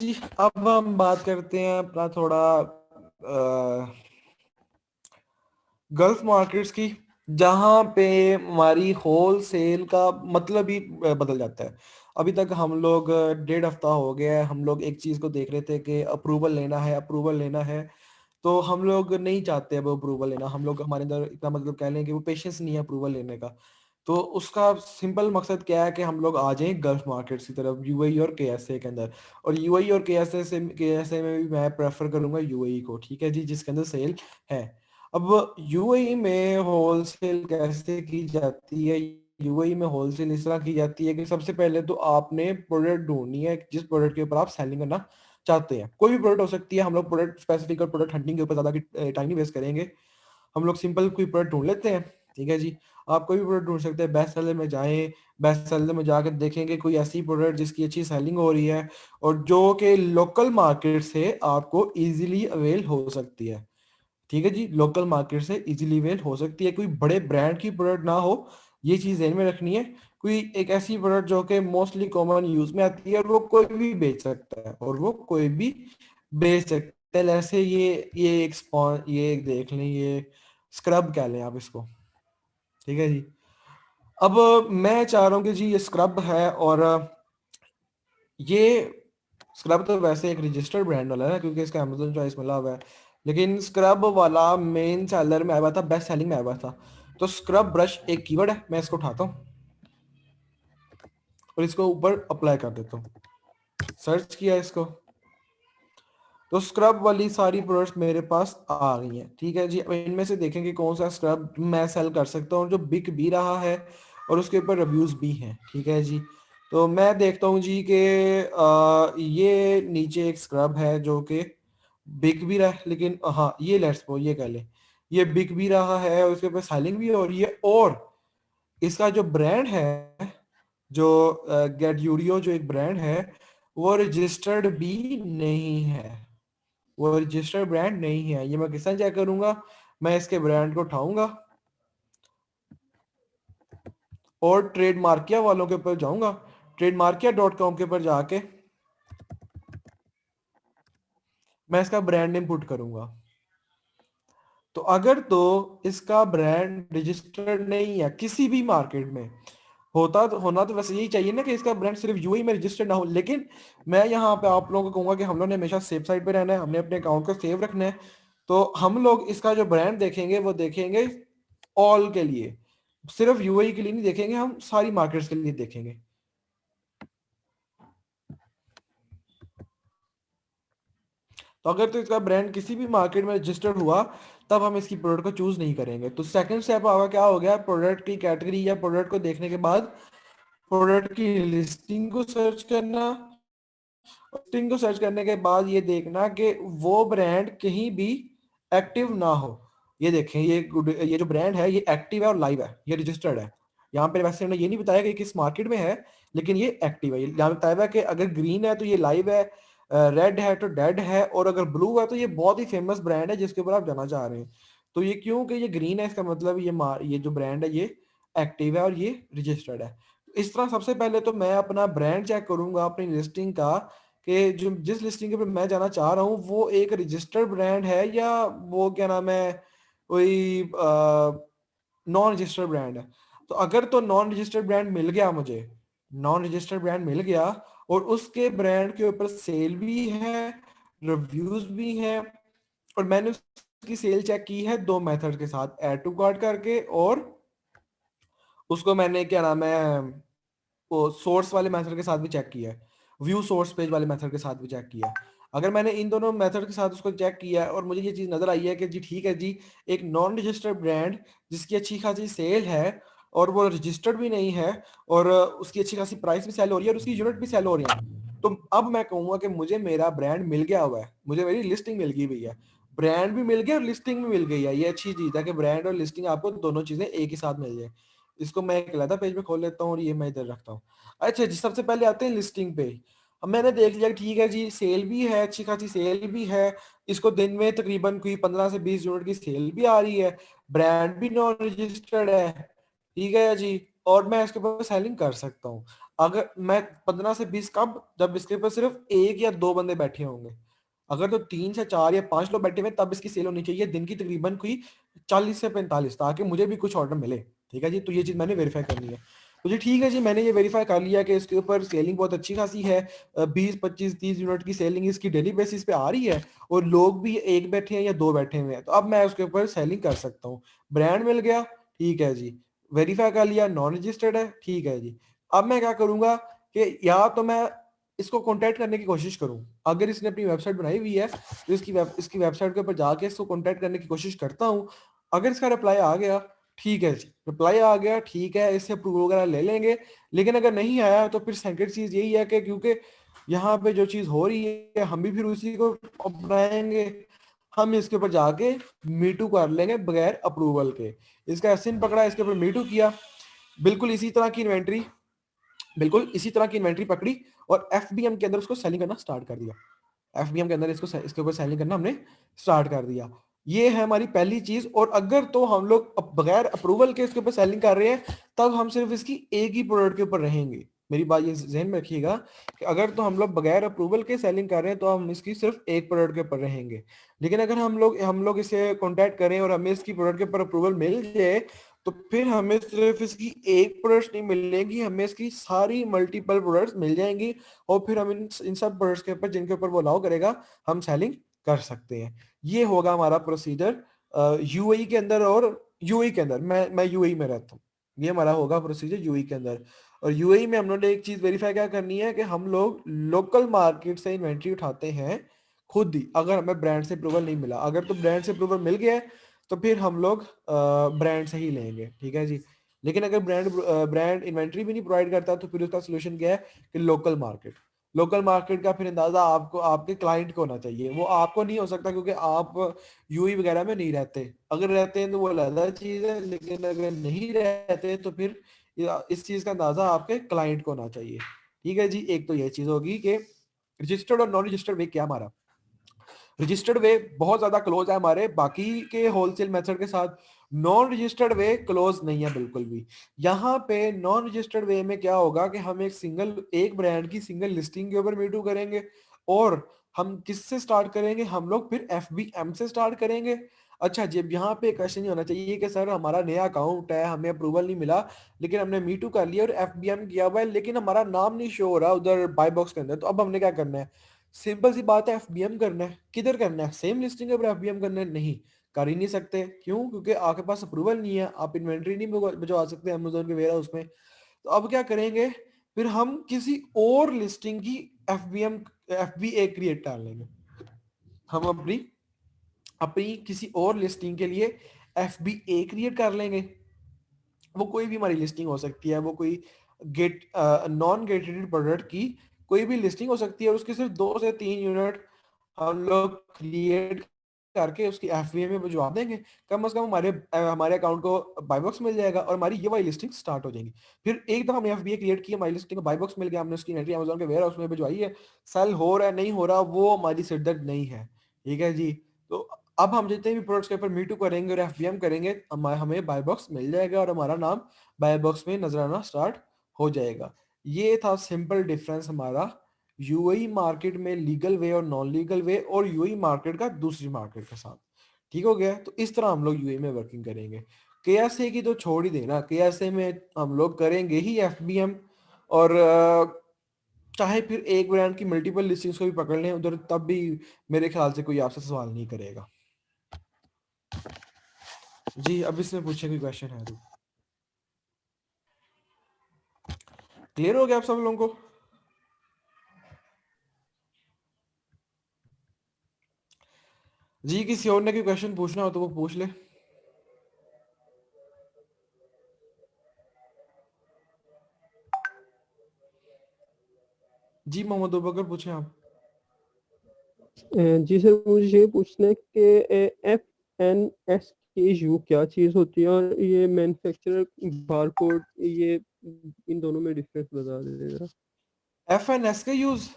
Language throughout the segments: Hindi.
जी, अब हम बात करते हैं अपना थोड़ा गल्फ मार्केट्स की, जहाँ पे हमारी होल सेल का मतलब ही बदल जाता है। अभी तक हम लोग डेढ़ हफ्ता हो गया है, हम लोग एक चीज़ को देख रहे थे कि अप्रूवल लेना है, अप्रूवल लेना है। तो हम लोग नहीं चाहते अब अप्रूवल लेना, हम लोग हमारे अंदर इतना मतलब कह लें कि वो पेशेंस नहीं है अप्रूवल लेने का। तो उसका सिंपल मकसद क्या है कि हम लोग आ जाएं गल्फ मार्केट्स की तरफ, यूएई और केएसए के अंदर। और यूएई और केएसए में भी मैं प्रेफर करूंगा यूएई को, ठीक है जी, जिसके अंदर सेल है। अब यूएई में होलसेल कैसे की जाती है? यूएई में होलसेल इस तरह की जाती है कि सबसे पहले तो आपने प्रोडक्ट ढूंढनी है जिस प्रोडक्ट के ऊपर आप सेलिंग करना चाहते हैं। कोई भी प्रोडक्ट हो सकती है, हम लोग प्रोडक्ट स्पेसिफिक और प्रोडक्ट हंटिंग के ऊपर ज्यादा टाइम नहीं वेस्ट करेंगे। हम लोग सिंपल कोई प्रोडक्ट ढूंढ लेते हैं, ठीक है जी। आप कोई भी प्रोडक्ट ढूंढ सकते हैं, बेस्ट सेलर में जाएं, बेस्ट सेलर में जाकर देखेंगे कोई ऐसी प्रोडक्ट जिसकी अच्छी सेलिंग हो रही है और जो कि लोकल मार्केट से आपको इजीली अवेल हो सकती है, ठीक है जी। लोकल मार्केट से इजीली अवेल हो सकती है, कोई बड़े ब्रांड की प्रोडक्ट ना हो, ये चीज़ ध्यान में रखनी है। कोई एक ऐसी प्रोडक्ट जो कि मोस्टली कॉमन यूज में आती है और वो कोई भी बेच सकता है, और वो कोई भी बेच सकता है। जैसे ये एक ये एक देख लें, ये स्क्रब कह लें आप इसको, ठीक है जी। अब मैं चाह रहा हूँ कि जी ये स्क्रब है, और ये स्क्रब तो वैसे एक रजिस्टर्ड ब्रांड वाला है ना, क्योंकि इसका अमेजोन चॉइस मिला हुआ है। लेकिन स्क्रब वाला मेन सेलर में आया हुआ था, बेस्ट सेलिंग में आया हुआ था। तो स्क्रब ब्रश एक कीवर्ड है, मैं इसको उठाता हूँ और इसको ऊपर अप्लाई कर देता हूँ। सर्च किया इसको, तो स्क्रब वाली सारी प्रोडक्ट्स मेरे पास आ गई हैं, ठीक है जी। अब इनमें से देखेंगे कौन सा स्क्रब मैं सेल कर सकता हूँ जो बिक भी रहा है और उसके ऊपर रिव्यूज भी हैं, ठीक है जी। तो मैं देखता हूँ जी कि ये नीचे एक स्क्रब है जो कि बिक भी रहा है, लेकिन हाँ ये लेट्स सपोज ये कह लें ये बिक भी रहा है और उसके ऊपर सेलिंग भी हो रही है, और इसका जो ब्रांड है, जो गेट यूडियो जो एक ब्रांड है, वो रजिस्टर्ड भी नहीं है, वो रजिस्टर्ड ब्रांड नहीं है। ये मैं किस तरह चेक करूंगा? मैं इसके ब्रांड को उठाऊंगा और ट्रेडमार्किया वालों के ऊपर जाऊंगा, ट्रेडमार्किया.com के ऊपर जाके मैं इसका ब्रांड नेम पुट करूंगा। तो अगर तो इसका ब्रांड रजिस्टर्ड नहीं है किसी भी मार्केट में, होता तो होना तो वैसे यही चाहिए ना कि इसका ब्रांड सिर्फ यूएई में रजिस्टर्ड ना हो, लेकिन मैं यहाँ पे आप लोगों को कहूंगा कि हम लोगों ने हमेशा सेफ साइड पे रहना है, हमने अपने अकाउंट को सेव रखना है। तो हम लोग इसका जो ब्रांड देखेंगे वो देखेंगे ऑल के लिए, सिर्फ यूएई के लिए नहीं देखेंगे, हम सारी मार्केट्स के लिए देखेंगे। तो अगर तो इसका ब्रांड किसी भी मार्केट में रजिस्टर्ड हुआ तब हम इसकी प्रोडक्ट को चूज नहीं करेंगे। तो सेकंड स्टेप आगा क्या हो गया? प्रोडक्ट की कैटेगरी या प्रोडक्ट को देखने के बाद प्रोडक्ट की लिस्टिंग को सर्च करना, लिस्टिंग को सर्च करने के बाद ये देखना कि वो ब्रांड कहीं भी एक्टिव ना हो। ये देखें, ये जो ब्रांड है ये एक्टिव है और लाइव है, ये रजिस्टर्ड है। यहाँ पे वैसे ने ये नहीं बताया कि किस मार्केट में है, लेकिन ये एक्टिव है। यहाँ बताया हुआ है कि अगर ग्रीन है तो ये लाइव है, रेड है तो डेड है, और अगर ब्लू है तो ये बहुत ही फेमस ब्रांड है जिसके ऊपर आप जाना चाह रहे हैं। तो ये क्यों कि ये ग्रीन है, इसका मतलब ये जो ब्रांड है ये एक्टिव है और ये रजिस्टर्ड है। इस तरह सबसे पहले तो मैं अपना ब्रांड चेक करूंगा अपनी लिस्टिंग का, कि जो जिस लिस्टिंग के ऊपर मैं जाना चाह रहा हूँ वो एक रजिस्टर्ड ब्रांड है या वो क्या नाम है, कोई नॉन रजिस्टर्ड ब्रांड है। तो अगर तो नॉन रजिस्टर्ड ब्रांड मिल गया मुझे, नॉन रजिस्टर्ड ब्रांड मिल गया और उसके ब्रांड के ऊपर सेल भी है, रिव्यूज भी हैं, और मैंने उसकी सेल चेक की है दो मेथड के साथ, ऐड टू कार्ट करके, और उसको मैंने क्या नाम है वो सोर्स वाले मेथड के साथ भी चेक किया है, व्यू सोर्स पेज वाले मेथड के साथ भी चेक किया है। अगर मैंने इन दोनों मेथड के साथ उसको चेक किया है और मुझे ये चीज़ नजर आई है कि जी ठीक है जी, एक नॉन रजिस्टर्ड ब्रांड जिसकी अच्छी खासी सेल है और वो रजिस्टर्ड भी नहीं है, और उसकी अच्छी खासी प्राइस भी सेल हो रही है और उसकी यूनिट भी सेल हो रही है, तो अब मैं कहूंगा कि मुझे मेरा ब्रांड मिल गया हुआ है, मुझे मेरी लिस्टिंग मिल गई हुई है। ब्रांड भी मिल गया और लिस्टिंग भी मिल गई है, ये अच्छी चीज़ है कि ब्रांड और लिस्टिंग आपको दोनों चीज़ें एक ही साथ मिल जाए। इसको मैं एक अलग पेज पे खोल लेता हूँ और ये मैं इधर रखता हूँ। अच्छा जी, सबसे पहले आते हैं लिस्टिंग पे। अब मैंने देख लिया कि ठीक है जी, सेल भी है, अच्छी खासी सेल भी है, इसको दिन में तकरीबन कोई 15 से 20 यूनिट की सेल भी आ रही है, ब्रांड भी नॉन रजिस्टर्ड है, ठीक है जी, और मैं इसके ऊपर सेलिंग कर सकता हूँ। अगर मैं 15 से 20 कब, जब इसके ऊपर सिर्फ एक या दो बंदे बैठे होंगे। अगर तो 3 से 4 या 5 लोग बैठे हुए तब इसकी सेल होनी चाहिए दिन की तकरीबन कोई 40 से 45, ताकि मुझे भी कुछ ऑर्डर मिले। ठीक है जी, तो ये चीज मैंने वेरीफाई करनी है। तो जी ठीक है जी, मैंने ये वेरीफाई कर लिया कि इसके ऊपर सेलिंग बहुत अच्छी खासी है। 20 25 30 यूनिट की सेलिंग इसकी डेली बेसिस पे आ रही है, और लोग भी एक बैठे हैं या दो बैठे हुए हैं, तो अब मैं उसके ऊपर सेलिंग कर सकता हूँ। ब्रांड मिल गया, ठीक है जी। वेरीफाई कर लिया, नॉन रजिस्टर्ड है, ठीक है जी। अब मैं क्या करूंगा कि या तो मैं इसको कांटेक्ट करने की कोशिश करूं। अगर इसने अपनी वेबसाइट बनाई हुई है तो इसकी वेबसाइट के ऊपर जाके इसको कांटेक्ट करने की कोशिश करता हूं। अगर इसका रिप्लाई आ गया, ठीक है जी, रिप्लाई आ गया, ठीक है, इससे अप्रूवल वगैरह ले लेंगे। लेकिन अगर नहीं आया तो फिर सेकंड चीज यही है कि क्योंकि यहाँ पे जो चीज हो रही है हम भी फिर उसी को अपनाएंगे। हम इसके ऊपर जाके मीटू कर लेंगे बगैर अप्रूवल के। इसका एसिन पकड़ा, इसके ऊपर मीटू किया, बिल्कुल इसी तरह की इन्वेंट्री, बिल्कुल इसी तरह की इन्वेंट्री पकड़ी, और एफबीएम के अंदर उसको सेलिंग करना स्टार्ट कर दिया। एफबीएम के अंदर इसके ऊपर सेलिंग करना हमने स्टार्ट कर दिया। ये है हमारी पहली चीज। और अगर तो हम लोग बगैर अप्रूवल के इसके ऊपर सेलिंग कर रहे हैं, तब हम सिर्फ इसकी एक ही प्रोडक्ट के ऊपर रहेंगे। मेरी बात ये जहन में रखिएगा कि अगर तो हम लोग बगैर अप्रूवल के सेलिंग कर रहे हैं तो हम इसकी सिर्फ एक प्रोडक्ट के ऊपर रहेंगे। लेकिन अगर हम लोग इसे कांटेक्ट करें और हमें इसकी प्रोडक्ट के ऊपर अप्रूवल मिल जाए, तो फिर हमें सिर्फ इसकी एक प्रोडक्ट नहीं मिलेगी, हमें इसकी सारी मल्टीपल प्रोडक्ट्स मिल जाएंगी। और फिर हम इन सब प्रोडक्ट्स के ऊपर जिनके ऊपर वो अलाउ करेगा हम सेलिंग कर सकते हैं। ये होगा हमारा प्रोसीजर यूएई के अंदर। और यूएई के अंदर मैं यूएई में रहता हूँ, ये हमारा होगा प्रोसीजर यूएई के अंदर। और यूएई में हम लोगों ने एक चीज वेरीफाई क्या करनी है कि हम लोग लोकल मार्केट से इन्वेंट्री उठाते हैं खुद ही, अगर हमें ब्रांड से अप्रूवल नहीं मिला। अगर तो ब्रांड से अप्रूवल मिल गया है तो फिर हम लोग ब्रांड से ही लेंगे, ठीक है जी। लेकिन अगर ब्रांड इन्वेंट्री भी नहीं प्रोवाइड करता तो फिर उसका सोल्यूशन क्या है कि लोकल मार्केट। लोकल मार्केट का फिर अंदाजा आपको आपके क्लाइंट को होना चाहिए, वो आपको नहीं हो सकता क्योंकि आप यूई वगैरह में नहीं रहते। अगर रहते हैं तो वो अलग चीज है, लेकिन अगर नहीं रहते तो फिर इस चीज का अंदाजा आपके क्लाइंट को होना चाहिए। ठीक है जी, एक तो ये चीज होगी कि रजिस्टर्ड और नॉन रजिस्टर्ड वे क्या हमारा। रजिस्टर्ड वे बहुत ज्यादा क्लोज है हमारे बाकी के होलसेल मेथड के साथ। नॉन रजिस्टर्ड वे क्लोज नहीं है बिल्कुल भी। यहाँ पे नॉन रजिस्टर्ड वे में क्या होगा कि हम एक ब्रांड की सिंगल लिस्टिंग के ऊपर मीटू करेंगे। और हम किससे स्टार्ट करेंगे, हम लोग फिर एफबीएम से स्टार्ट करेंगे। अच्छा, जब यहाँ पे क्वेश्चन नहीं होना चाहिए कि सर हमारा नया अकाउंट है, हमें अप्रूवल नहीं मिला, लेकिन हमने मीटू कर लिया और एफबीएम किया हुआ है, लेकिन हमारा नाम नहीं शो हो रहा उधर बाय बॉक्स के अंदर, तो अब हमने क्या करना है। सिंपल सी बात है, एफबीएम करना है। किधर करना है, सेम लिस्टिंग के ऊपर एफबीएम करना है? नहीं, कर ही नहीं सकते। क्यों? क्योंकि आपके पास अप्रूवल नहीं है, आप इन्वेंट्री नहीं भिजवा सकते अमेजोन के वेयर हाउस में। तो अब क्या करेंगे, फिर हम किसी और लिस्टिंग की एफबीए क्रिएट कर लेंगे। हम अपनी अपनी किसी और लिस्टिंग के लिए एफबीए क्रिएट कर लेंगे। वो कोई भी हमारी लिस्टिंग हो सकती है, वो कोई नॉन गेटेड प्रोडक्ट की कोई भी लिस्टिंग हो सकती है, और उसके सिर्फ 2 से 3 यूनिट हम लोग क्रिएट करके उसकी एफबीए में भिजवा देंगे। कम से कम हमारे अकाउंट को बाय बॉक्स मिल जाएगा और हमारी ये वाली लिस्टिंग स्टार्ट हो जाएगी। फिर एक दफा हमने एफबीए क्रिएट की, हमारी लिस्टिंग को बाय बॉक्स मिल गया, हमने उसकी एंट्री अमेजोन के वेयर हाउस में भिजवाई है। सेल हो रहा है नहीं हो रहा वो हमारी सिरदर्द नहीं है। ठीक है जी। तो अब हम जितने भी प्रोडक्ट्स के ऊपर मीटू करेंगे और एफबीएम करेंगे, हमें बाय बॉक्स मिल जाएगा और हमारा नाम बाय बॉक्स में नजर आना स्टार्ट हो जाएगा। ये था सिंपल डिफरेंस हमारा यूएई मार्केट में लीगल वे और नॉन लीगल वे, और यूएई मार्केट का दूसरी मार्केट के साथ। ठीक हो गया? तो इस तरह हम लोग यूएई में वर्किंग करेंगे। केएसए की तो छोड़ ही देना, केएसए में हम लोग करेंगे ही एफबीएम। और चाहे फिर एक ब्रांड की मल्टीपल लिस्टिंग्स को भी पकड़ लें उधर, तब भी मेरे ख्याल से कोई आपसे सवाल नहीं करेगा। जी, अब इसमें पूछे कोई क्वेश्चन है तो क्लियर हो गया आप सब लोगों को? जी, किसी और ने कोई क्वेश्चन पूछना हो तो वो पूछ ले। जी मोहम्मद अबूबकर पूछे आप। जी सर, मुझे ये पूछना है कि FNSKU क्या चीज़ होती है, और ये मैन्युफैक्चरर बारकोड, ये इन दोनों में डिफरेंस बता दीजिए जरा। एफएनएस का यूज, जी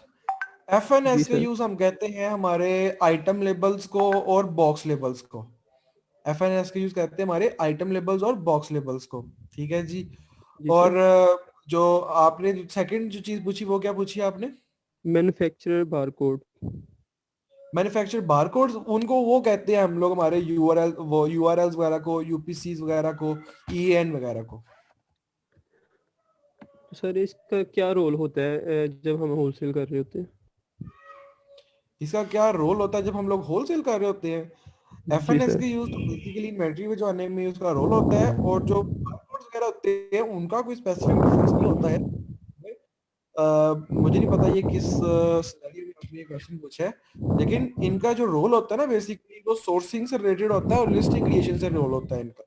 एफएनएस का सर। यूज हम कहते हैं हमारे आइटम लेबल्स को और बॉक्स लेबल्स को। एफएनएस का यूज करते हैं हमारे आइटम लेबल्स और बॉक्स लेबल्स को। ठीक है जी। जी और सर। जो आपने सेकंड जो चीज पूछी वो क्या पूछी आपने? Manufacturer barcode. मैन्युफैक्चर बारकोड्स, उनको वो कहते हैं हम लोग हमारे यूआरएल, वो यूआरएल्स वगैरह को, यूपीसीज वगैरह को, ईएन वगैरह को। तो सर इसका क्या रोल होता है जब हम होलसेल कर रहे होते हैं? इसका क्या रोल होता है जब हम लोग होलसेल कर रहे होते हैं? जी एफएनएस सर। के यूज तो बेसिकली इन्वेंट्री में जो आने में उसका रोल होता है, और जो बारकोड्स वगैरह होते हैं उनका कोई स्पेसिफिक डिफरेंस नहीं होता है। मुझे नहीं पता ये किस सिनेरियो में आपने ये क्वेश्चन पूछा है, लेकिन इनका जो रोल होता है ना बेसिकली वो सोर्सिंग से रिलेटेड होता है और लिस्टिंग क्रिएशन से रोल होता है इनका।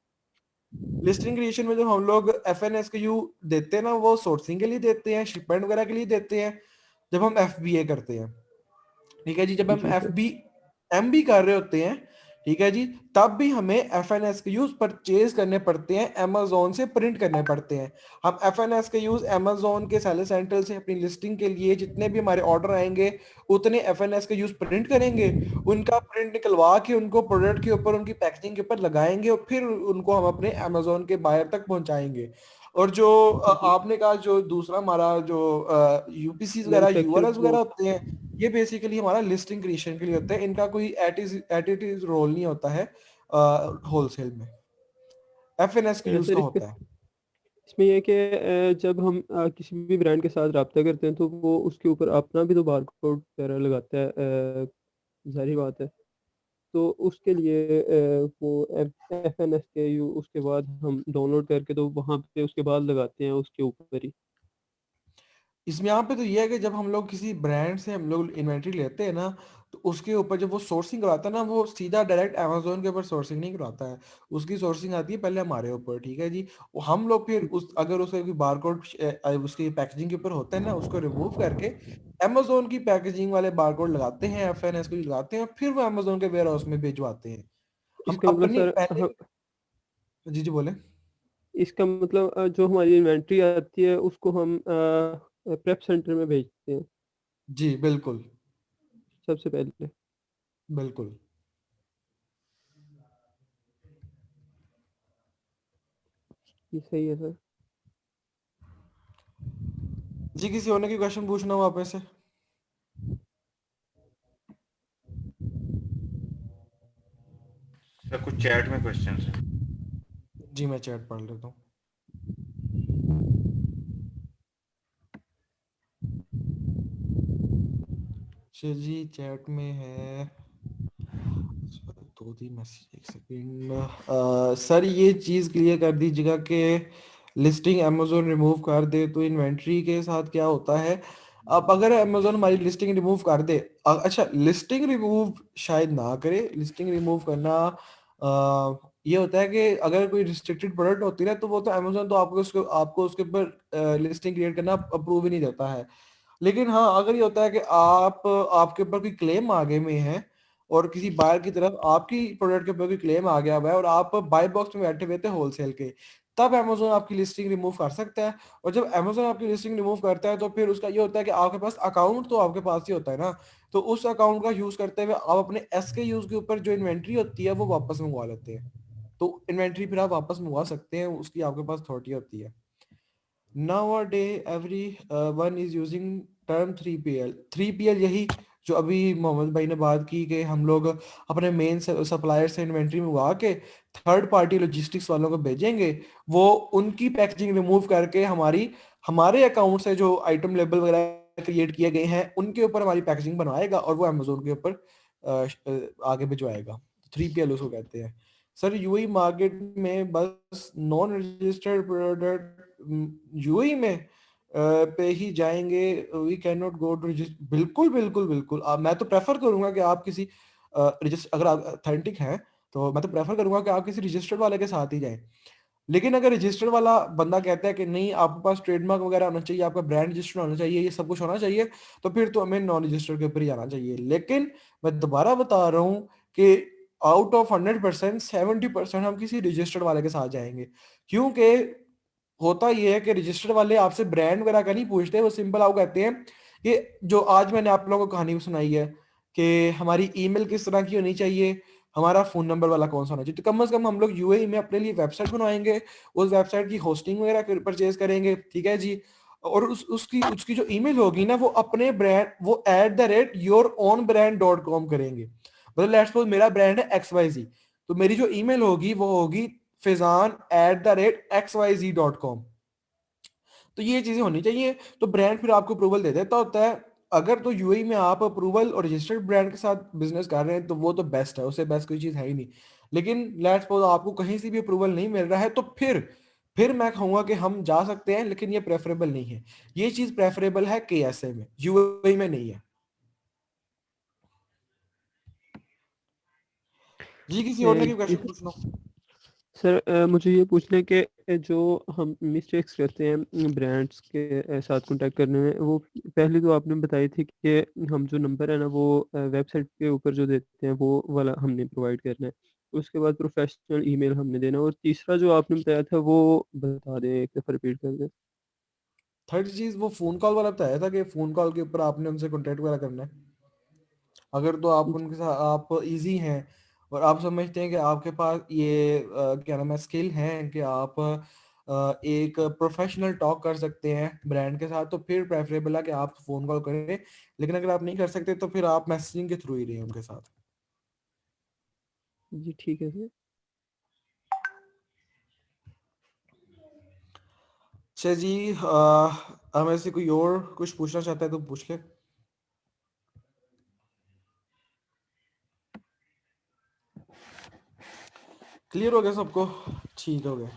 लिस्टिंग क्रिएशन में जो हम लोग एफएनएस के यू देते हैं ना, वो सोर्सिंग के लिए देते हैं, शिपमेंट वगैरह के लिए देते हैं जब हम एफबीए करते हैं। ठीक है जी, जब हम G F sir. B M B कर रहे होते हैं, ठीक है जी, तब भी हमें एफ एन एस के यूज परचेज करने पड़ते हैं, अमेजोन से प्रिंट करने पड़ते हैं। हम एफ एन एस के यूज अमेजोन के सेलर सेंटर से अपनी लिस्टिंग के लिए जितने भी हमारे ऑर्डर आएंगे उतने एफ एन एस के यूज प्रिंट करेंगे, उनका प्रिंट निकलवा के उनको प्रोडक्ट के ऊपर, उनकी पैकेजिंग के ऊपर लगाएंगे और फिर उनको हम अपने अमेजोन के बायर तक पहुंचाएंगे। और जो जी। आपने कहा जो दूसरा हमारा जो यूपीसी वगैरह मैन्युफैक्चर यूआरएस वगैरह वो। होते हैं, ये बेसिकली हमारा लिस्टिंग क्रिएशन के लिए होता है, इनका कोई एटिज रोल नहीं होता है होलसेल में। एफएनएस के यूज सर का इसमें होता है। इसमें ये है कि जब हम किसी भी ब्रांड के साथ रब्ता करते हैं तो वो उसके ऊपर अपना भी तो बारकोड वगैरह लगाता है, जाहिर बात है। तो उसके लिए वो एफ एन एस के यू उसके बाद हम डाउनलोड करके तो वहाँ पे उसके बाद लगाते हैं उसके ऊपर ही। इसमें यहाँ पे तो ये है कि जब हम लोग किसी ब्रांड से हम लोग इन्वेंट्री लेते हैं ना, तो उसके ऊपर जब वो सोर्सिंग करवाता है ना, वो सीधा डायरेक्ट अमेजोन के ऊपर सोर्सिंग नहीं करवाता है। उसकी सोर्सिंग आती है पहले हमारे ऊपर, ठीक है जी। वो हम लोग फिर उस अगर उसका कोई बारकोड उसकी पैकेजिंग के ऊपर होता है ना, उसको रिमूव करके अमेजोन की पैकेजिंग वाले बारकोड लगाते हैं, एफएनएस को लगाते हैं, फिर वो अमेजोन के वेयर हाउस में भिजवाते हैं। हम इसका मतलब अपनी सर पहले। जी जी बोले। इसका मतलब जो हमारी इन्वेंट्री आती है उसको हम प्रेप सेंटर में भेजते हैं जी बिल्कुल। सबसे पहले। बिल्कुल। ये सही है सर। जी किसी और ने की क्वेश्चन पूछना हो आप में से? सर कुछ चैट में क्वेश्चन है। जी मैं चैट पढ़ लेता हूँ। अच्छा जी, चैट में है, दो तीन मैसेज, एक सेकंड। सर ये चीज़ क्लियर कर दीजिएगा कि लिस्टिंग अमेजोन रिमूव कर दे तो इन्वेंट्री के साथ क्या होता है? अब अगर अमेजोन हमारी लिस्टिंग रिमूव कर दे, अच्छा लिस्टिंग रिमूव शायद ना करे, लिस्टिंग रिमूव करना ये होता है कि अगर कोई रिस्ट्रिक्टेड प्रोडक्ट होती है तो वो तो अमेजोन तो आपको उसके ऊपर लिस्टिंग क्रिएट करना अप्रूव ही नहीं देता है। लेकिन हाँ, अगर ये होता है कि आपके ऊपर कोई क्लेम आगे में है और किसी बायर की तरफ आपकी प्रोडक्ट के ऊपर कोई क्लेम आ गया हुआ है और आप बाय बॉक्स में बैठे हुए थे होलसेल के, तब अमेजोन आपकी लिस्टिंग रिमूव कर सकता है। और जब अमेजोन आपकी लिस्टिंग रिमूव करता है तो फिर उसका ये होता है कि आपके पास अकाउंट तो आपके पास ही होता है ना, तो उस अकाउंट का यूज करते हुए आप अपने एस के यूज के ऊपर जो इन्वेंट्री होती है वो वापस मंगवा लेते हैं। तो इन्वेंट्री फिर आप वापस मंगवा सकते हैं, उसकी आपके पास अथॉरिटी होती है। Nowadays every one is using term 3PL। 3PL यही जो अभी मोहम्मद भाई ने बात की कि हम लोग अपने मेन सप्लायर से इन्वेंट्री मंगवा के थर्ड पार्टी लॉजिस्टिक्स वालों को भेजेंगे, वो उनकी पैकेजिंग रिमूव करके हमारे अकाउंट से जो आइटम लेबल वगैरह क्रिएट किए गए हैं उनके ऊपर हमारी पैकेजिंग बनवाएगा और वो अमेजोन के ऊपर आगे भिजवाएगा। 3PL उसको कहते हैं। सर यूएई मार्केट में बस नॉन रजिस्टर्ड प्रोडक्ट यूएई में पे ही जाएंगे, we can not go to register. बिल्कुल बिल्कुल बिल्कुल, मैं तो प्रेफर करूंगा कि आप किसी अगर आप अथेंटिक हैं तो मैं तो प्रेफर करूंगा कि आप किसी रजिस्टर्ड वाले के साथ ही जाएं। लेकिन अगर रजिस्टर्ड वाला बंदा कहता है कि नहीं आपके पास ट्रेडमार्क वगैरह होना चाहिए, आपका ब्रांड रजिस्टर होना चाहिए, ये सब कुछ होना चाहिए, तो फिर तो हमें नॉन रजिस्टर्ड के ऊपर ही जाना चाहिए। लेकिन मैं दोबारा बता रहा हूँ कि आउट ऑफ 100% 70% हम किसी रजिस्टर्ड वाले के साथ जाएंगे। क्योंकि होता ये है कि रजिस्टर्ड वाले आपसे ब्रांड वगैरह का नहीं पूछते, वो सिंपल आपको कहते हैं कि जो आज मैंने आप लोगों को कहानी सुनाई है कि हमारी ईमेल किस तरह की होनी चाहिए, हमारा फोन नंबर वाला कौन सा होना चाहिए। तो कम से कम हम लोग यूएई में अपने लिए वेबसाइट बनवाएंगे, उस वेबसाइट की होस्टिंग वगैरह परचेज करेंगे, ठीक है जी। और उसकी उसकी जो ईमेल होगी ना, वो अपने ब्रांड, वो @yourownbrand.com करेंगे। मतलब लेट्स सपोज मेरा ब्रांड है XYZ, तो मेरी जो ईमेल होगी वो होगी fizan@xyz.com। तो ये चीजें होनी चाहिए। तो ब्रांड फिर आपको अप्रूवल दे देता होता है। अगर तो यूएई में आप अप्रूवल और रजिस्टर्ड ब्रांड के साथ बिजनेस कर रहे हैं तो वो तो बेस्ट है, उससे बेस्ट कोई चीज है ही नहीं। लेकिन लेट्स सपोज आपको कहीं से भी अप्रूवल नहीं मिल रहा है, तो फिर मैं कहूंगा कि हम जा सकते हैं, लेकिन ये प्रेफरेबल नहीं है। ये चीज प्रेफरेबल है केएसए में, यूएई में नहीं है जी। किसी और ने कोई जी क्वेश्चन पूछ लो। सर, मुझे ये पूछना है कि जो हम मिस्टेक्स करते हैं ब्रांड्स के साथ कांटेक्ट करने में, वो पहले तो आपने बताई थी कि हम जो नंबर है ना वो वेबसाइट के ऊपर जो देते हैं वो वाला हमने प्रोवाइड करना है। उसके बाद प्रोफेशनल ईमेल हमने देना है, और तीसरा जो आपने बताया था वो बता दें, एक दफ़ा रिपीट कर दें। थर्ड चीज वो फोन कॉल वाला बताया था कि फोन कॉल के ऊपर आपने उनसे कॉन्टेक्ट वगैरह करना है। अगर तो आप उनके साथ आप इजी हैं और आप समझते हैं कि आपके पास ये क्या नाम है स्किल है कि आप एक प्रोफेशनल टॉक कर सकते हैं ब्रांड के साथ, तो फिर प्रेफरेबल है कि आप फोन कॉल करें। लेकिन अगर आप नहीं कर सकते तो फिर आप मैसेजिंग के थ्रू ही रहिए उनके साथ। जी ठीक है सर। अच्छा जी, हमें से कोई और कुछ पूछना चाहता है तो पूछ ले। क्लियर हो गया सबको? ठीक हो गया।